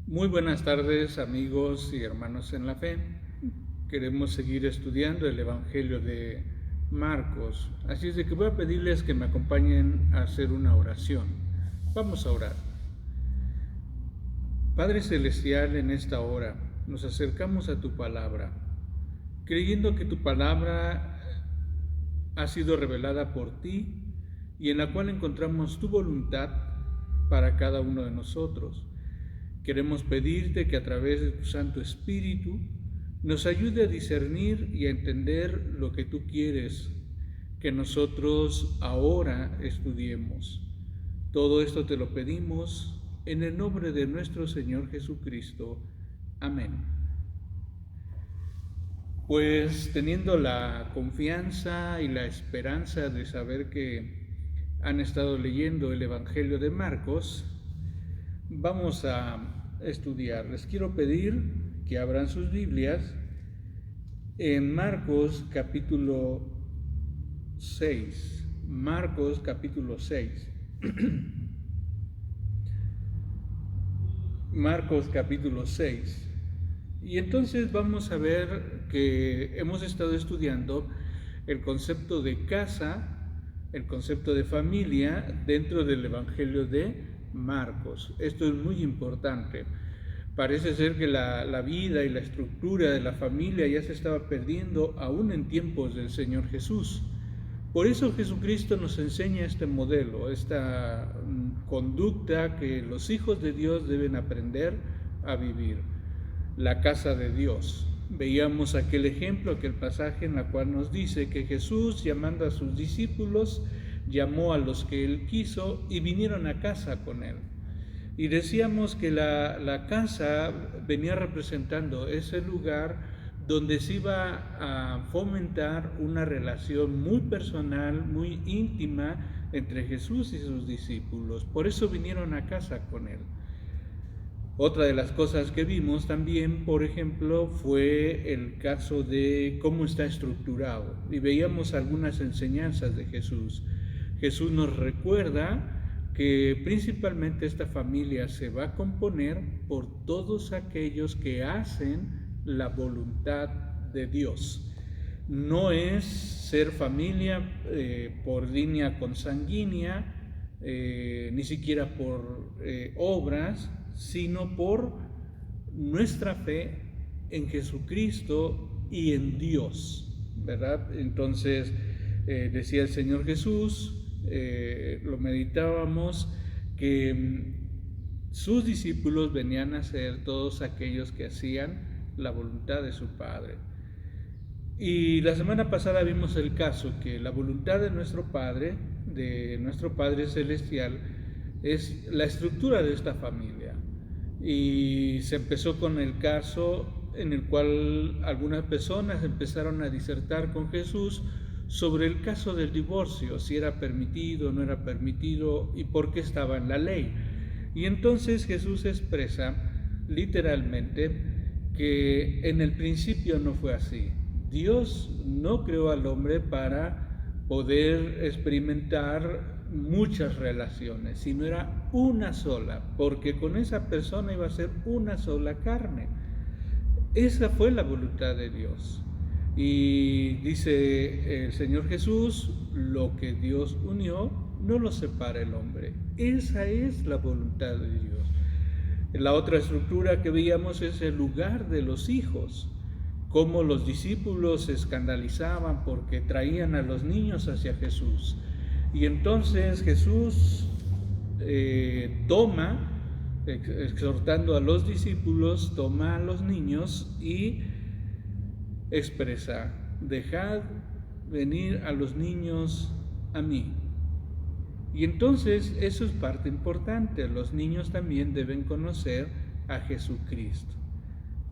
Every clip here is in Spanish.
Muy buenas tardes, amigos y hermanos en la fe. Queremos seguir estudiando el Evangelio de Marcos, así es de que voy a pedirles que me acompañen a hacer una oración. Vamos a orar. Padre Celestial, en esta hora nos acercamos a tu palabra, creyendo que tu palabra ha sido revelada por ti y en la cual encontramos tu voluntad para cada uno de nosotros. Queremos pedirte que a través de tu Santo Espíritu nos ayude a discernir y a entender lo que tú quieres que nosotros ahora estudiemos. Todo esto te lo pedimos en el nombre de nuestro Señor Jesucristo. Amén. Pues teniendo la confianza y la esperanza de saber que han estado leyendo el Evangelio de Marcos, vamos a estudiar. Les quiero pedir que abran sus Biblias en Marcos capítulo 6. Marcos capítulo 6. Marcos capítulo 6. Y entonces vamos a ver que hemos estado estudiando el concepto de casa, el concepto de familia dentro del Evangelio de Marcos. Esto es muy importante. Parece ser que la vida y la estructura de la familia ya se estaba perdiendo aún en tiempos del Señor Jesús. Por eso Jesucristo nos enseña este modelo, esta conducta que los hijos de Dios deben aprender a vivir. La casa de Dios. Veíamos aquel ejemplo, aquel pasaje en la cual nos dice que Jesús, llamando a sus discípulos, llamó a los que él quiso y vinieron a casa con él. Y decíamos que la casa venía representando ese lugar donde se iba a fomentar una relación muy personal, muy íntima entre Jesús y sus discípulos. Por eso vinieron a casa con él. Otra de las cosas que vimos también, por ejemplo, fue el caso de cómo está estructurado. Y veíamos algunas enseñanzas de Jesús. Jesús nos recuerda que principalmente esta familia se va a componer por todos aquellos que hacen la voluntad de Dios. No es ser familia por línea consanguínea, ni siquiera por obras, sino por nuestra fe en Jesucristo y en Dios, ¿verdad? Entonces, decía el Señor Jesús, lo meditábamos, que sus discípulos venían a ser todos aquellos que hacían la voluntad de su Padre. Y la semana pasada vimos el caso que la voluntad de nuestro Padre Celestial, es la estructura de esta familia. Y se empezó con el caso en el cual algunas personas empezaron a disertar con Jesús sobre el caso del divorcio, si era permitido o no era permitido y por qué estaba en la ley. Y entonces Jesús expresa literalmente que en el principio no fue así. Dios no creó al hombre para poder experimentar muchas relaciones, sino era una sola, porque con esa persona iba a ser una sola carne. Esa fue la voluntad de Dios. Y dice el Señor Jesús, lo que Dios unió, no lo separa el hombre. Esa es la voluntad de Dios. La otra estructura que veíamos es el lugar de los hijos, cómo los discípulos se escandalizaban porque traían a los niños hacia Jesús. Y entonces Jesús exhortando a los discípulos, toma a los niños y expresa: dejad venir a los niños a mí. Y entonces eso es parte importante, los niños también deben conocer a Jesucristo.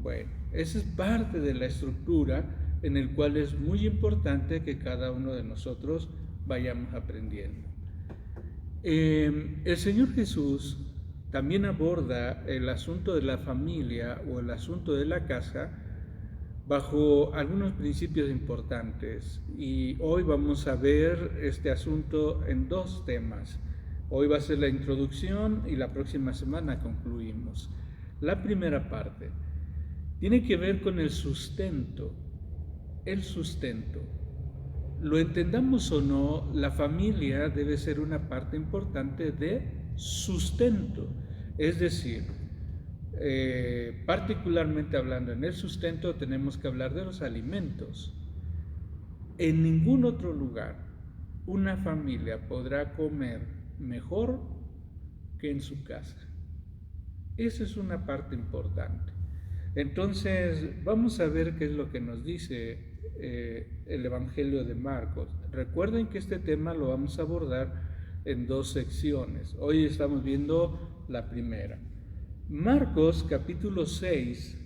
Bueno, esa es parte de la estructura en el cual es muy importante que cada uno de nosotros vayamos aprendiendo. El Señor Jesús también aborda el asunto de la familia o el asunto de la casa bajo algunos principios importantes, y hoy vamos a ver este asunto en dos temas. Hoy va a ser la introducción y la próxima semana concluimos. La primera parte tiene que ver con el sustento. El sustento. Lo entendamos o no, la familia debe ser una parte importante de sustento. Es decir, particularmente hablando en el sustento, tenemos que hablar de los alimentos. En ningún otro lugar una familia podrá comer mejor que en su casa. Esa es una parte importante. Entonces, vamos a ver qué es lo que nos dice el Evangelio de Marcos. Recuerden que este tema lo vamos a abordar en dos secciones. Hoy estamos viendo la primera. Marcos capítulo 6,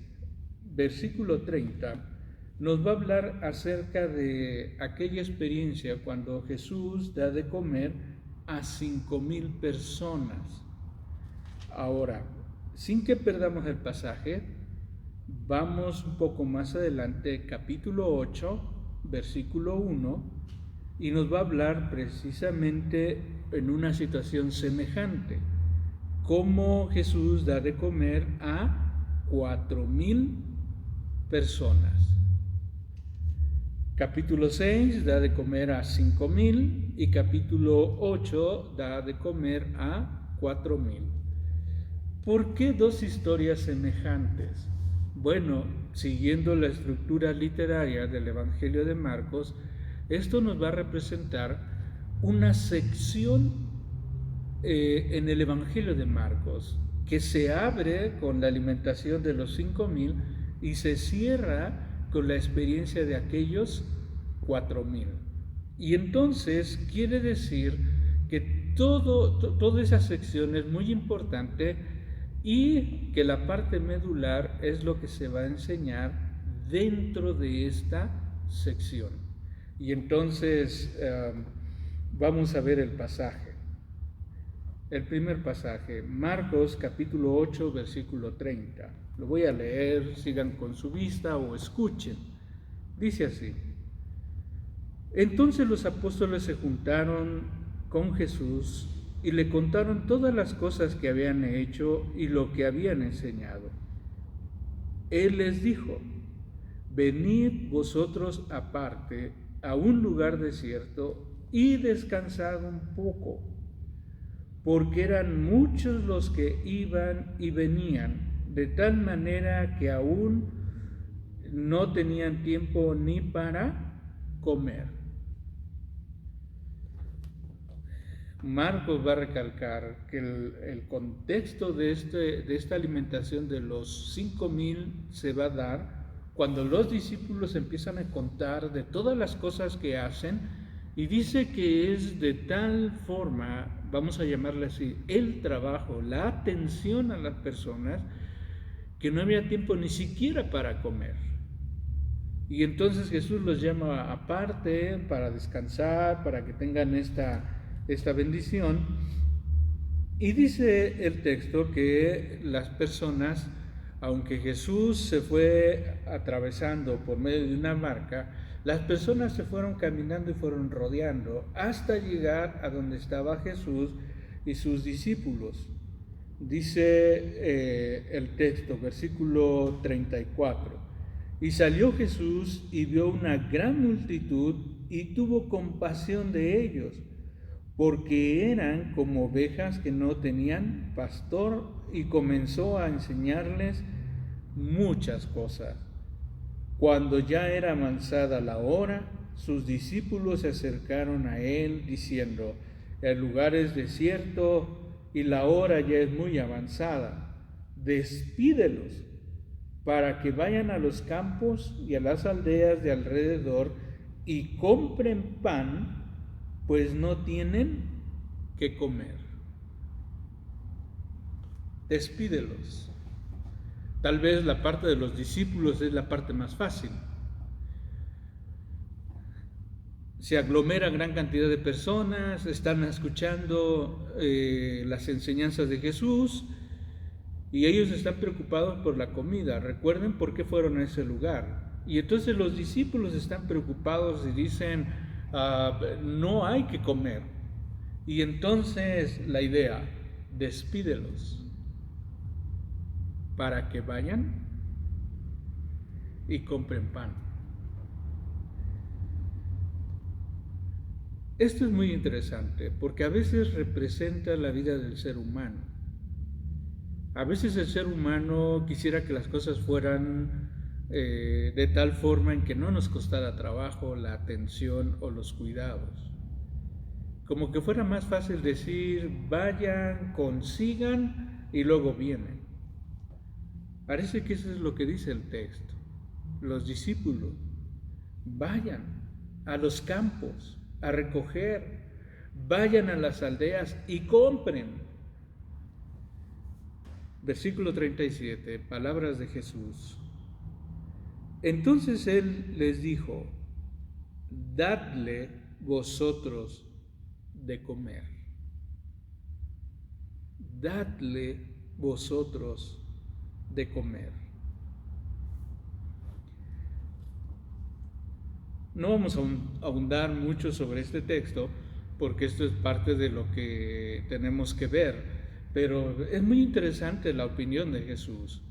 versículo 30, nos va a hablar acerca de aquella experiencia cuando Jesús da de comer a 5,000 personas. Ahora, sin que perdamos el pasaje, vamos un poco más adelante, capítulo 8, versículo 1, y nos va a hablar precisamente en una situación semejante, cómo Jesús da de comer a 4,000 personas. Capítulo 6 da de comer a 5,000 y capítulo 8 da de comer a 4,000. ¿Por qué dos historias semejantes? Bueno, siguiendo la estructura literaria del Evangelio de Marcos, esto nos va a representar una sección en el Evangelio de Marcos que se abre con la alimentación de los 5,000 y se cierra con la experiencia de aquellos 4,000. Y entonces quiere decir que toda esa sección es muy importante y que la parte medular es lo que se va a enseñar dentro de esta sección. Y entonces vamos a ver el pasaje. El primer pasaje, Marcos capítulo 8, versículo 30. Lo voy a leer, sigan con su vista o escuchen. Dice así: Entonces los apóstoles se juntaron con Jesús y le contaron todas las cosas que habían hecho y lo que habían enseñado. Él les dijo: Venid vosotros aparte a un lugar desierto y descansad un poco, porque eran muchos los que iban y venían, de tal manera que aún no tenían tiempo ni para comer. Marcos va a recalcar que el contexto de esta alimentación de los 5,000 se va a dar cuando los discípulos empiezan a contar de todas las cosas que hacen, y dice que es de tal forma, vamos a llamarle así, el trabajo, la atención a las personas, que no había tiempo ni siquiera para comer. Y entonces Jesús los llama aparte para descansar, para que tengan esta bendición. Y dice el texto que las personas, aunque Jesús se fue atravesando por medio de una barca, las personas se fueron caminando y fueron rodeando hasta llegar a donde estaba Jesús y sus discípulos. Dice el texto, versículo 34, y salió Jesús y vio una gran multitud y tuvo compasión de ellos, porque eran como ovejas que no tenían pastor, y comenzó a enseñarles muchas cosas. Cuando ya era avanzada la hora, sus discípulos se acercaron a él diciendo: el lugar es desierto y la hora ya es muy avanzada. Despídelos para que vayan a los campos y a las aldeas de alrededor y compren pan, pues no tienen que comer. Despídelos. Tal vez la parte de los discípulos es la parte más fácil. Se aglomera gran cantidad de personas, están escuchando las enseñanzas de Jesús y ellos están preocupados por la comida. Recuerden por qué fueron a ese lugar. Y entonces los discípulos están preocupados y dicen: no hay que comer. Y entonces la idea, despídelos. para que vayan y compren pan. Esto es muy interesante porque a veces representa la vida del ser humano. A veces el ser humano quisiera que las cosas fueran de tal forma en que no nos costara trabajo la atención o los cuidados. Como que fuera más fácil decir, vayan, consigan y luego vienen. Parece que eso es lo que dice el texto. Los discípulos, vayan a los campos a recoger, vayan a las aldeas y compren. Versículo 37, palabras de Jesús. Entonces él les dijo, dadle vosotros de comer. Dadle vosotros de comer. No vamos a ahondar mucho sobre este texto porque esto es parte de lo que tenemos que ver, pero es muy interesante la opinión de Jesús.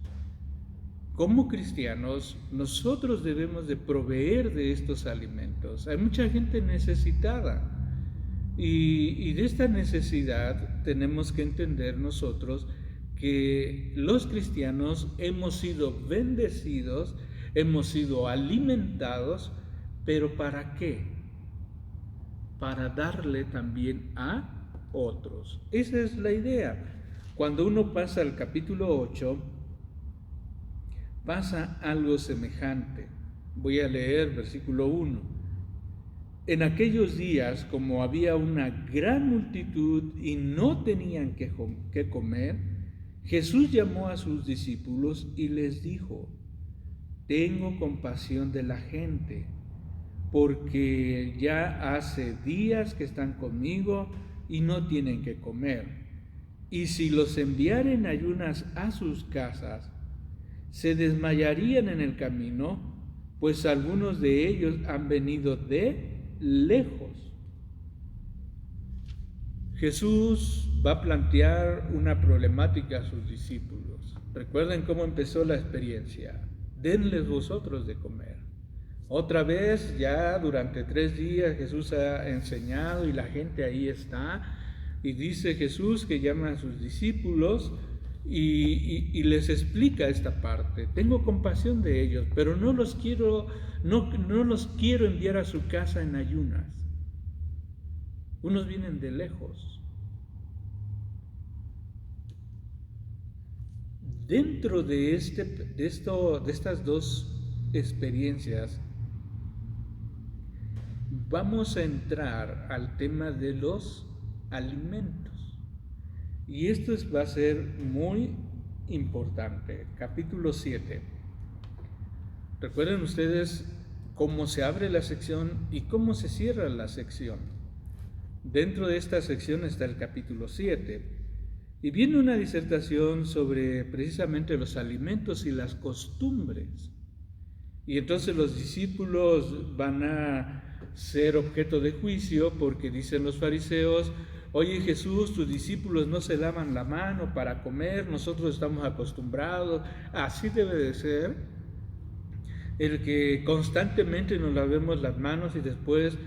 Como cristianos, nosotros debemos de proveer de estos alimentos. Hay mucha gente necesitada y de esta necesidad tenemos que entender nosotros que los cristianos hemos sido bendecidos, hemos sido alimentados, pero ¿para qué? Para darle también a otros. Esa es la idea. Cuando uno pasa al capítulo 8, pasa algo semejante. Voy a leer versículo 1. En aquellos días, como había una gran multitud y no tenían que comer, Jesús llamó a sus discípulos y les dijo, tengo compasión de la gente, porque ya hace días que están conmigo y no tienen que comer. Y si los enviaren ayunas a sus casas, se desmayarían en el camino, pues algunos de ellos han venido de lejos. Jesús va a plantear una problemática a sus discípulos. Recuerden cómo empezó la experiencia. Denles vosotros de comer. Otra vez, ya durante 3 días Jesús ha enseñado y la gente ahí está. Y dice Jesús que llama a sus discípulos y les explica esta parte. Tengo compasión de ellos, pero no los quiero enviar a su casa en ayunas. Unos vienen de lejos. Dentro de estas dos experiencias, vamos a entrar al tema de los alimentos. Y esto va a ser muy importante. Capítulo 7. Recuerden ustedes cómo se abre la sección y cómo se cierra la sección. Dentro de esta sección está el capítulo 7. Y viene una disertación sobre precisamente los alimentos y las costumbres. Y entonces los discípulos van a ser objeto de juicio porque dicen los fariseos, oye Jesús, tus discípulos no se lavan la mano para comer, nosotros estamos acostumbrados, así debe de ser, el que constantemente nos lavemos las manos y después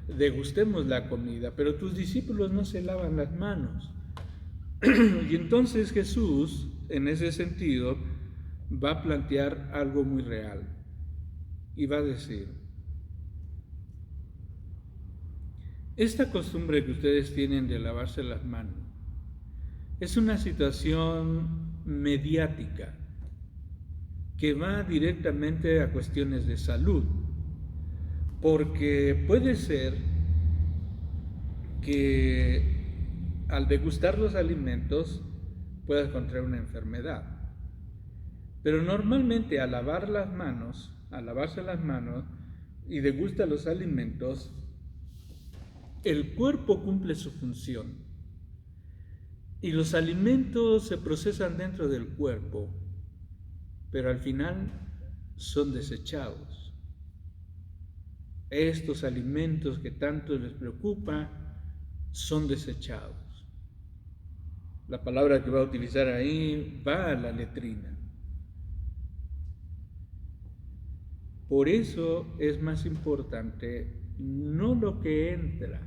degustemos la comida, pero tus discípulos no se lavan las manos. Y entonces Jesús, en ese sentido, va a plantear algo muy real y va a decir, esta costumbre que ustedes tienen de lavarse las manos es una situación mediática que va directamente a cuestiones de salud, porque puede ser que al degustar los alimentos puedas contraer una enfermedad, pero normalmente al lavarse las manos y degusta los alimentos, el cuerpo cumple su función y los alimentos se procesan dentro del cuerpo, pero al final son desechados. Estos alimentos que tanto les preocupa son desechados. La palabra que va a utilizar ahí va a la letrina. Por eso es más importante no lo que entra,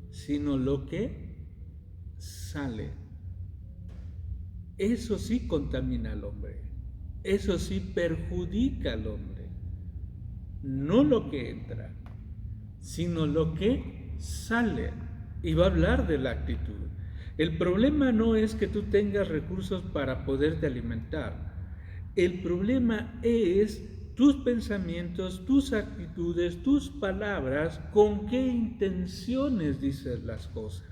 sino lo que sale. Eso sí contamina al hombre, eso sí perjudica al hombre. No lo que entra, sino lo que sale. Y va a hablar de la actitud. El problema no es que tú tengas recursos para poderte alimentar. El problema es tus pensamientos, tus actitudes, tus palabras, con qué intenciones dices las cosas.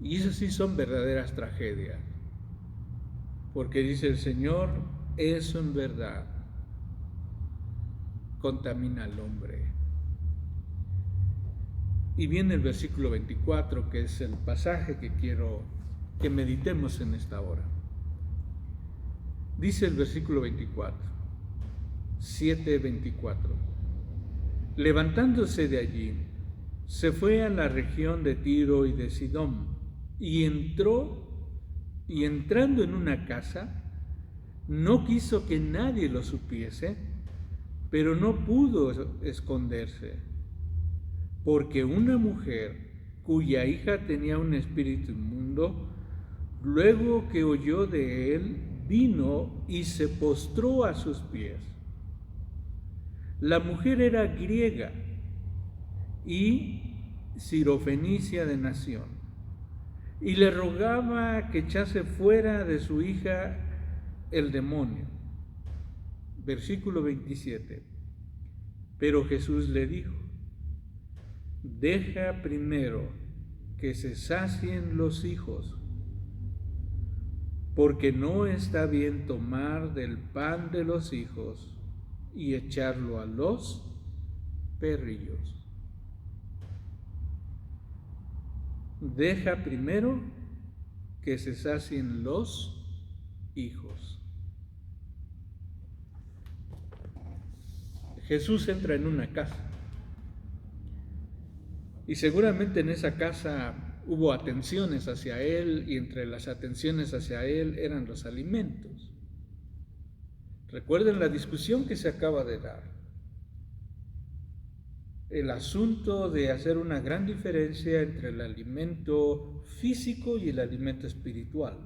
Y esas sí son verdaderas tragedias. Porque dice el Señor, eso en verdad contamina al hombre. Y viene el versículo 24, que es el pasaje que quiero que meditemos en esta hora. Dice el versículo 24, 7:24. Levantándose de allí, se fue a la región de Tiro y de Sidón, y entrando en una casa, no quiso que nadie lo supiese, pero no pudo esconderse, porque una mujer cuya hija tenía un espíritu inmundo, luego que oyó de él, vino y se postró a sus pies. La mujer era griega y sirofenicia de nación, y le rogaba que echase fuera de su hija el demonio. Versículo 27. Pero Jesús le dijo: deja primero que se sacien los hijos, porque no está bien tomar del pan de los hijos y echarlo a los perrillos. Deja primero que se sacien los hijos. Jesús entra en una casa y seguramente en esa casa hubo atenciones hacia él, y entre las atenciones hacia él eran los alimentos. Recuerden la discusión que se acaba de dar. El asunto de hacer una gran diferencia entre el alimento físico y el alimento espiritual.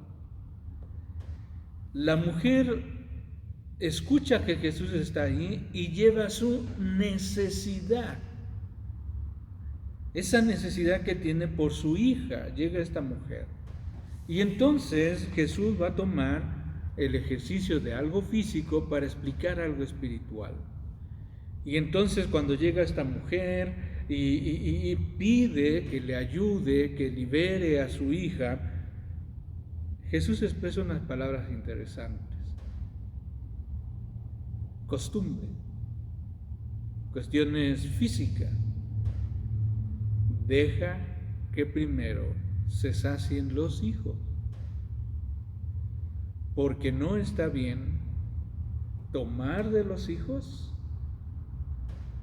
La mujer escucha que Jesús está ahí y lleva su necesidad. Esa necesidad que tiene por su hija, llega esta mujer. Y entonces Jesús va a tomar el ejercicio de algo físico para explicar algo espiritual. Y entonces cuando llega esta mujer y pide que le ayude, que libere a su hija, Jesús expresa unas palabras interesantes. Costumbre, cuestiones físicas. Deja que primero se sacien los hijos, porque no está bien tomar de los hijos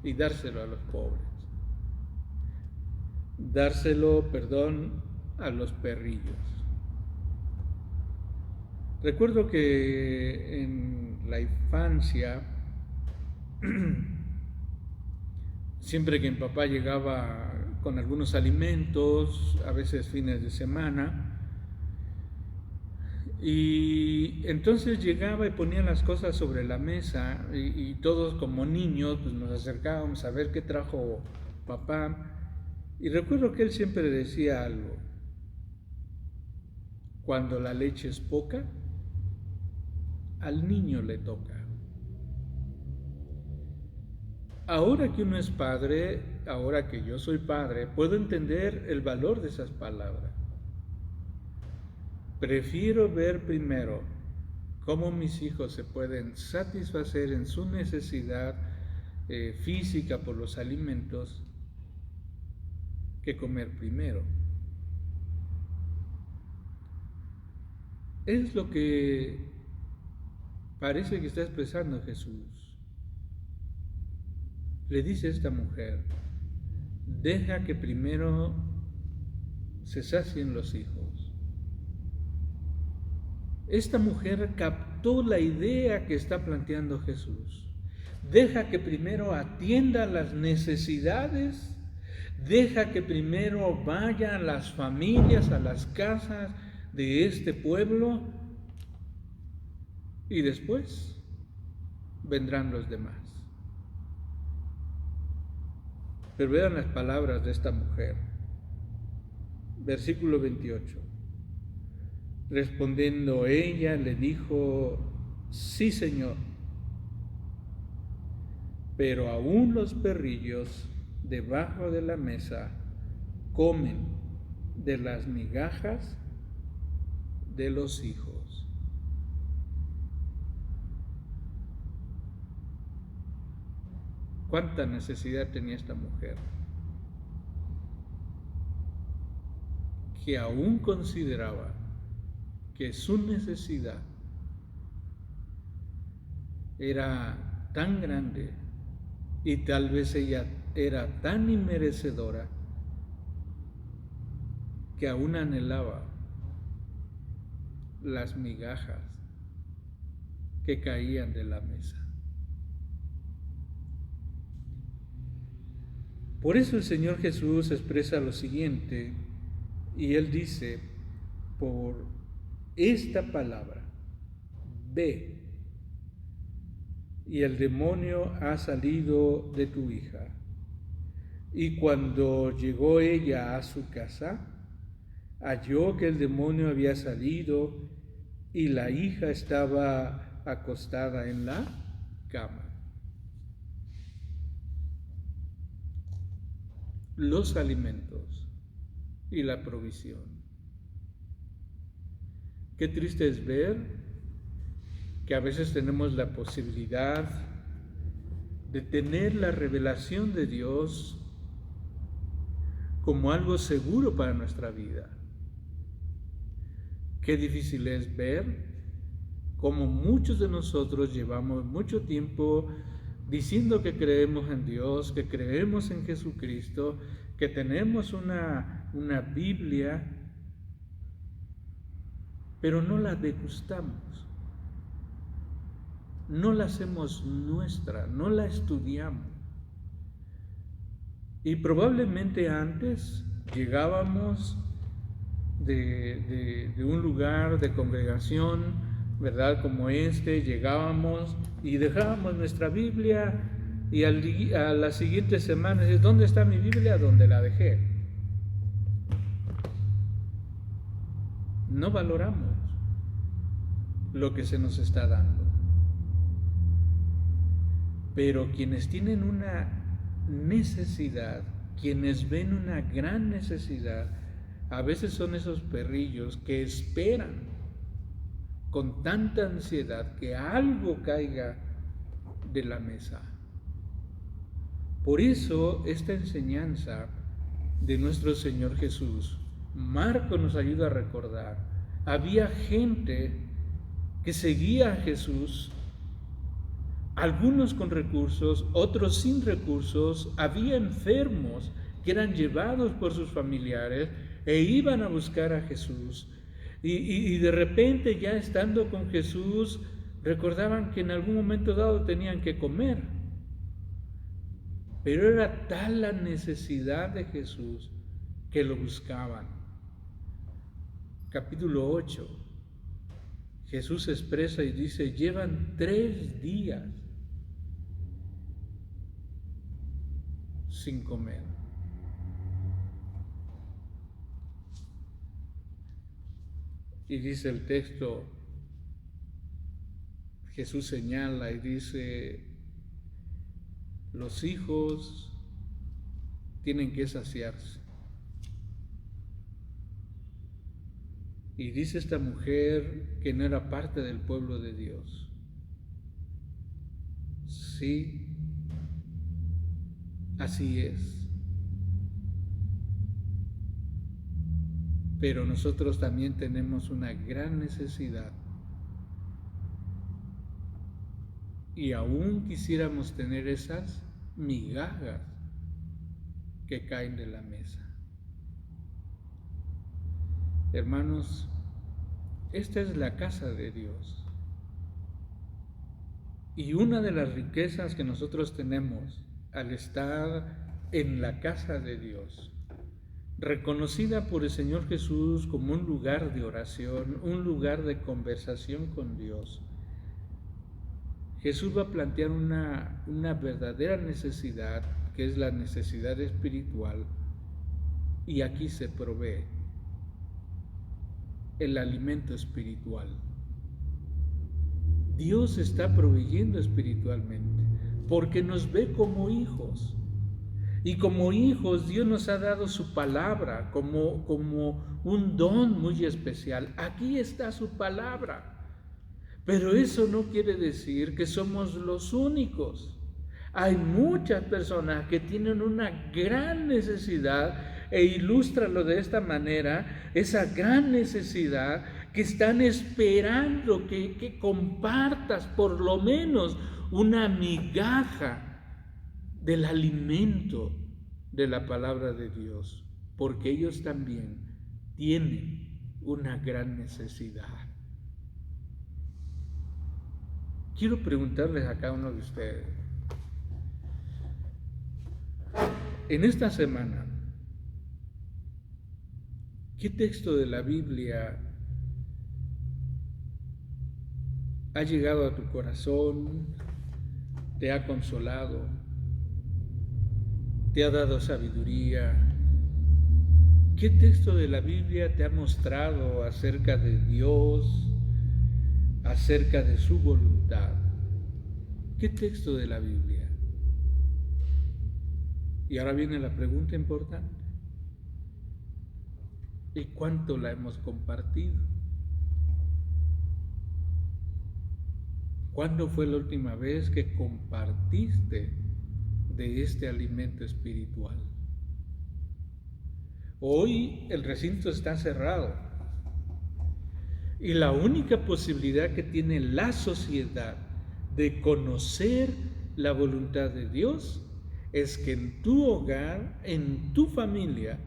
y dárselo a los pobres, a los perrillos. Recuerdo que en la infancia, siempre que mi papá llegaba con algunos alimentos, a veces fines de semana, y entonces llegaba y ponía las cosas sobre la mesa, y todos como niños pues nos acercábamos a ver qué trajo papá, y recuerdo que él siempre decía algo: cuando la leche es poca, al niño le toca. Ahora que uno es padre, ahora que yo soy padre, puedo entender el valor de esas palabras. Prefiero ver primero cómo mis hijos se pueden satisfacer en su necesidad física por los alimentos, que comer primero. Es lo que parece que está expresando Jesús. Le dice a esta mujer: deja que primero se sacien los hijos. esta mujer captó la idea que está planteando Jesús. Deja que primero atienda las necesidades, deja que primero vayan las familias a las casas de este pueblo y después vendrán los demás. Pero vean las palabras de esta mujer. Versículo 28. Respondiendo ella le dijo: sí, Señor, pero aún los perrillos debajo de la mesa comen de las migajas de los hijos. ¿Cuánta necesidad tenía esta mujer? Que aún consideraba que su necesidad era tan grande y tal vez ella era tan inmerecedora que aún anhelaba las migajas que caían de la mesa. Por eso el Señor Jesús expresa lo siguiente, y Él dice: por esta palabra, ve, y el demonio ha salido de tu hija. Y cuando llegó ella a su casa, halló que el demonio había salido y la hija estaba acostada en la cama. Los alimentos y la provisión. Qué triste es ver que a veces tenemos la posibilidad de tener la revelación de Dios como algo seguro para nuestra vida. Qué difícil es ver cómo muchos de nosotros llevamos mucho tiempo diciendo que creemos en Dios, que creemos en Jesucristo, que tenemos una Biblia, pero no la degustamos, no la hacemos nuestra, no la estudiamos. Y probablemente antes llegábamos de un lugar de congregación, ¿verdad? Como llegábamos y dejábamos nuestra Biblia y a la siguiente semana, ¿dónde está mi Biblia? ¿Dónde la dejé? No valoramos lo que se nos está dando. Pero quienes tienen una necesidad, quienes ven una gran necesidad, a veces son esos perrillos que esperan con tanta ansiedad que algo caiga de la mesa. Por eso esta enseñanza de nuestro Señor Jesús, Marco nos ayuda a recordar, había gente que seguía a Jesús, algunos con recursos, otros sin recursos, había enfermos que eran llevados por sus familiares e iban a buscar a Jesús. Y de repente, ya estando con Jesús, recordaban que en algún momento dado tenían que comer. Pero era tal la necesidad de Jesús que lo buscaban. Capítulo 8. Jesús expresa y dice: llevan 3 días sin comer. Y dice el texto, Jesús señala y dice: los hijos tienen que saciarse. Y dice esta mujer que no era parte del pueblo de Dios. Sí, así es. Pero nosotros también tenemos una gran necesidad. Y aún quisiéramos tener esas migajas que caen de la mesa. Hermanos, Esta es la casa de Dios. Y una de las riquezas que nosotros tenemos al estar en la casa de Dios, reconocida por el Señor Jesús como un lugar de oración, un lugar de conversación con Dios, Jesús va a plantear una verdadera necesidad, que es la necesidad espiritual, y aquí se provee el alimento espiritual. Dios está proveyendo espiritualmente, porque nos ve como hijos. Y como hijos, Dios nos ha dado su palabra como un don muy especial. Aquí está su palabra. Pero eso no quiere decir que somos los únicos. Hay muchas personas que tienen una gran necesidad, e ilústralo de esta manera, esa gran necesidad que están esperando que compartas por lo menos una migaja del alimento de la palabra de Dios, porque ellos también tienen una gran necesidad. Quiero preguntarles a cada uno de ustedes, en esta semana, ¿qué texto de la Biblia ha llegado a tu corazón, te ha consolado, te ha dado sabiduría? ¿Qué texto de la Biblia te ha mostrado acerca de Dios, acerca de su voluntad? ¿Qué texto de la Biblia? Y ahora viene la pregunta importante. ¿Y cuánto la hemos compartido? ¿Cuándo fue la última vez que compartiste de este alimento espiritual? Hoy el recinto está cerrado y la única posibilidad que tiene la sociedad de conocer la voluntad de Dios es que en tu hogar, en tu familia,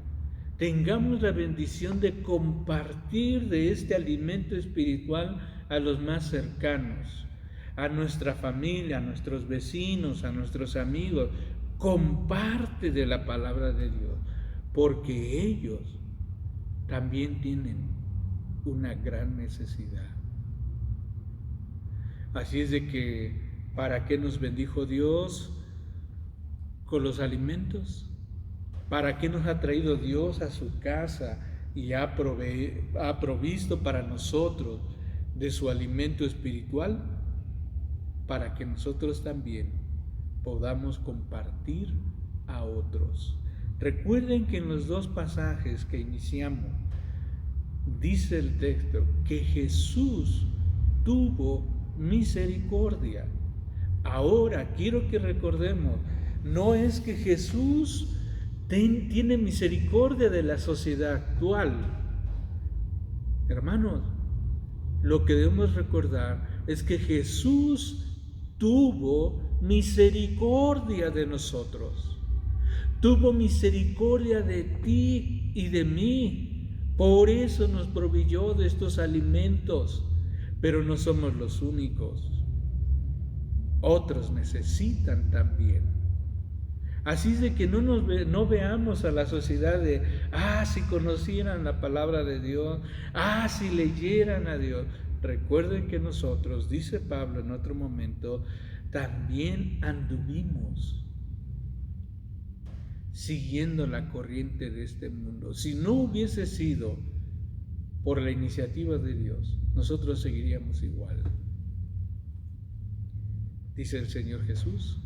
tengamos la bendición de compartir de este alimento espiritual a los más cercanos, a nuestra familia, a nuestros vecinos, a nuestros amigos. Comparte de la palabra de Dios, porque ellos también tienen una gran necesidad. Así es de que, ¿para qué nos bendijo Dios con los alimentos? ¿Para qué nos ha traído Dios a su casa y ha provisto para nosotros de su alimento espiritual? Para que nosotros también podamos compartir a otros. Recuerden que en los dos pasajes que iniciamos, dice el texto que Jesús tuvo misericordia. Ahora quiero que recordemos, no es que Jesús tiene misericordia de la sociedad actual. Hermanos, lo que debemos recordar es que Jesús tuvo misericordia de nosotros. Tuvo misericordia de ti y de mí. Por eso nos proveyó de estos alimentos. Pero no somos los únicos. Otros necesitan también. Así es de que no veamos a la sociedad de, si conocieran la palabra de Dios, si leyeran a Dios. Recuerden que nosotros, dice Pablo en otro momento, también anduvimos siguiendo la corriente de este mundo. Si no hubiese sido por la iniciativa de Dios, nosotros seguiríamos igual. Dice el Señor Jesús,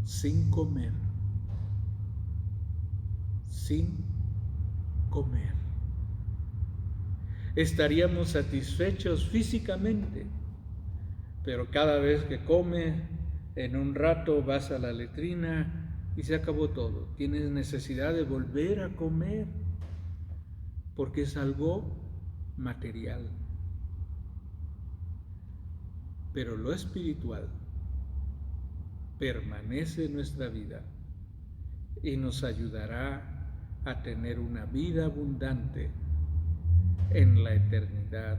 sin comer. Estaríamos satisfechos físicamente, pero cada vez que come, en un rato vas a la letrina y se acabó todo. Tienes necesidad de volver a comer, porque es algo material. Pero lo espiritual permanece en nuestra vida y nos ayudará a tener una vida abundante en la eternidad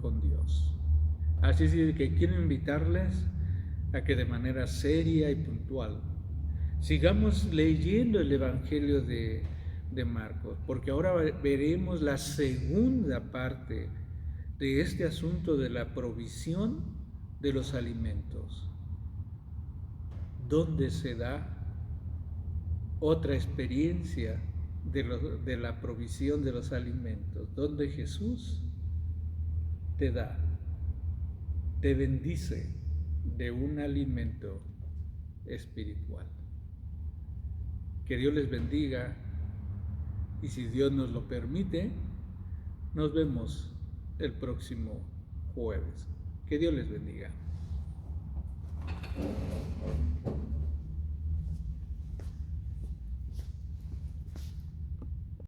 con Dios. Así es que quiero invitarles a que de manera seria y puntual sigamos leyendo el Evangelio de Marcos, porque ahora veremos la segunda parte de este asunto de la provisión de los alimentos, donde se da otra experiencia de la provisión de los alimentos, donde Jesús te da, te bendice de un alimento espiritual. Que Dios les bendiga y si Dios nos lo permite, nos vemos el próximo jueves. Que Dios les bendiga.